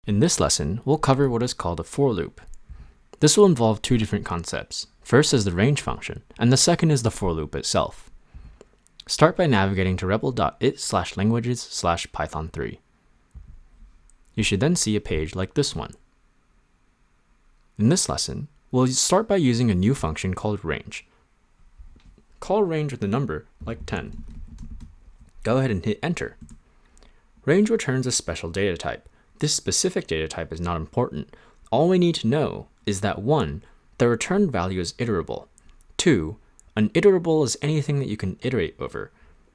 In this lesson, we'll cover what is called a for loop. This will involve two different concepts. First is the range function, and the second is the for loop itself. Start by navigating to rebel.it/languages/python3. You should then see a page like this one. In this lesson, we'll start by using a new function called range. Call range with a number like 10. Go ahead and hit enter. Range returns a special data type. This specific data type is not important. All we need to know is that 1, the returned value is iterable. 2, an iterable is anything that you can iterate over.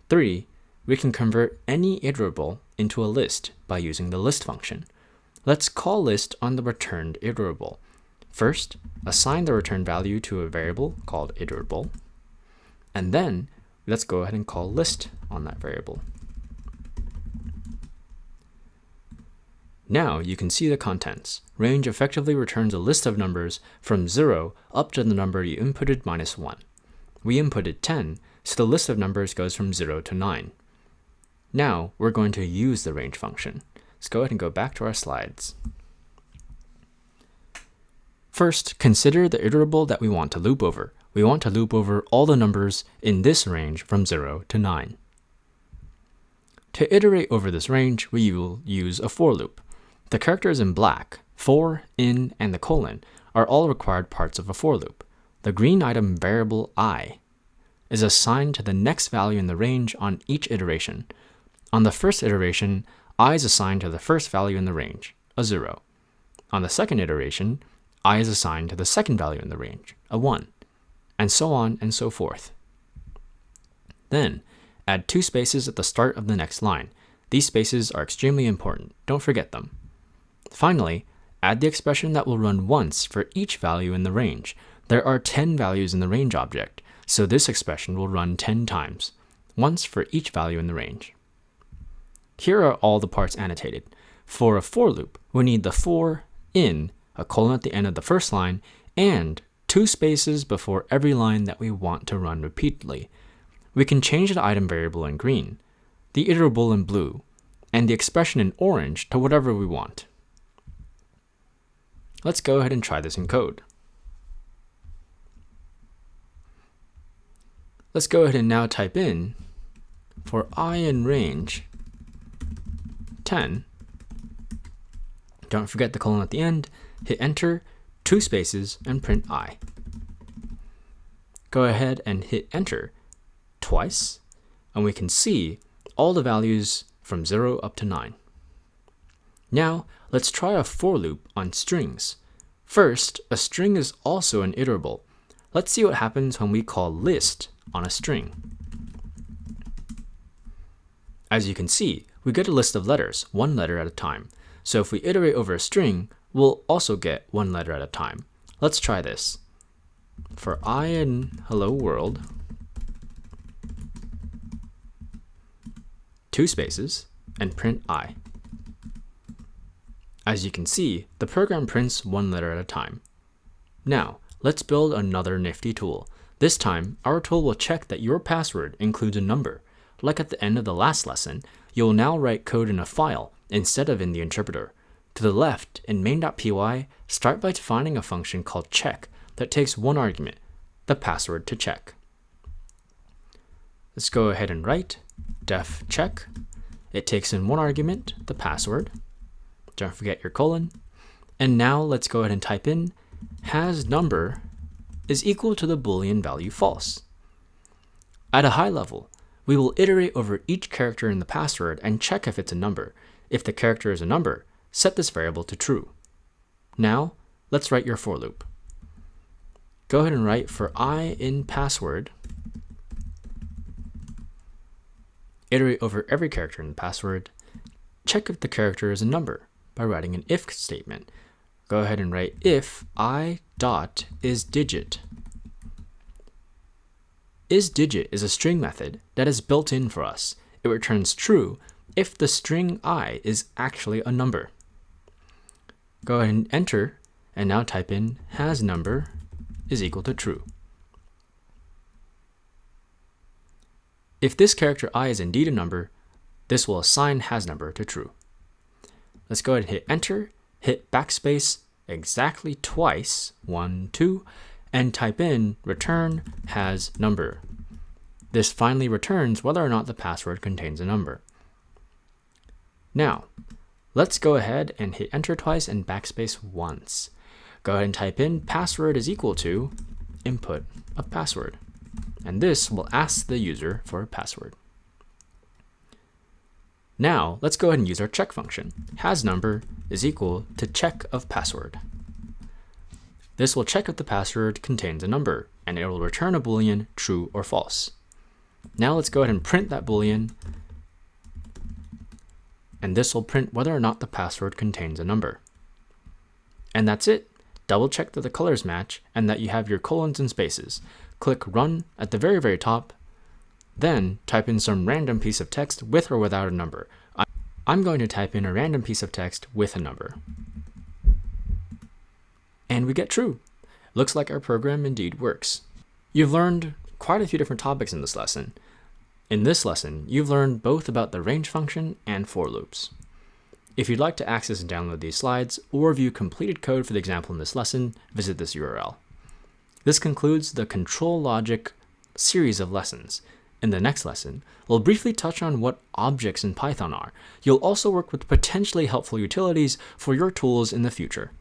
3, we can convert any iterable into a list by using the list function. Let's call list on the returned iterable. First, assign the return value to a variable called iterable, and then let's go ahead and call list on that variable. Now you can see the contents. Range effectively returns a list of numbers from 0 up to the number you inputted minus 1. We inputted 10, so the list of numbers goes from 0 to 9. Now we're going to use the range function. Let's go ahead and go back to our slides. First, consider the iterable that we want to loop over. We want to loop over all the numbers in this range from 0 to 9. To iterate over this range, we will use a for loop. The characters in black, for, in, and the colon, are all required parts of a for loop. The green item variable I is assigned to the next value in the range on each iteration. On the first iteration, I is assigned to the first value in the range, a 0. On the second iteration, I is assigned to the second value in the range, a 1, and so on and so forth. Then, add 2 spaces at the start of the next line. These spaces are extremely important. Don't forget them. Finally, add the expression that will run once for each value in the range. There are 10 values in the range object, so this expression will run 10 times, once for each value in the range. Here are all the parts annotated. For a for loop, we need the for, in, a colon at the end of the first line, and 2 spaces before every line that we want to run repeatedly. We can change the item variable in green, the iterable in blue, and the expression in orange to whatever we want. Let's go ahead and try this in code. Let's go ahead and now type in, for I in range 10, don't forget the colon at the end, hit enter, 2 spaces, and print I. Go ahead and hit enter twice, and we can see all the values from 0 up to 9. Now, let's try a for loop on strings. First, a string is also an iterable. Let's see what happens when we call list on a string. As you can see, we get a list of letters, 1 letter at a time. So if we iterate over a string, we'll also get 1 letter at a time. Let's try this. For I in hello world, 2 spaces, and print I. As you can see, the program prints 1 letter at a time. Now, let's build another nifty tool. This time, our tool will check that your password includes a number. Like at the end of the last lesson, you'll now write code in a file instead of in the interpreter. To the left, in main.py, start by defining a function called check that takes 1 argument, the password to check. Let's go ahead and write def check. It takes in 1 argument, the password. Don't forget your colon. And now let's go ahead and type in has number is equal to the Boolean value false. At a high level, we will iterate over each character in the password and check if it's a number. If the character is a number, set this variable to true. Now, let's write your for loop. Go ahead and write for I in password. Iterate over every character in the password. Check if the character is a number by writing an if statement. Go ahead and write if I dot is digit. IsDigit is a string method that is built in for us. It returns true if the string I is actually a number. Go ahead and enter, and now type in has number is equal to true. If this character I is indeed a number, this will assign hasNumber to true. Let's go ahead and hit enter, hit backspace exactly twice, 1, 2, and type in return has number. This finally returns whether or not the password contains a number. Now, let's go ahead and hit enter twice and backspace once. Go ahead and type in password is equal to input of password. And this will ask the user for a password. Now, let's go ahead and use our check function. HasNumber is equal to check of password. This will check if the password contains a number, and it will return a boolean true or false. Now let's go ahead and print that boolean, and this will print whether or not the password contains a number. And that's it. Double check that the colors match and that you have your colons and spaces. Click Run at the very, very top. Then type in some random piece of text with or without a number. I'm going to type in a random piece of text with a number. And we get true. Looks like our program indeed works. You've learned quite a few different topics in this lesson. In this lesson, you've learned both about the range function and for loops. If you'd like to access and download these slides or view completed code for the example in this lesson, visit this URL. This concludes the control logic series of lessons. In the next lesson, we'll briefly touch on what objects in Python are. You'll also work with potentially helpful utilities for your tools in the future.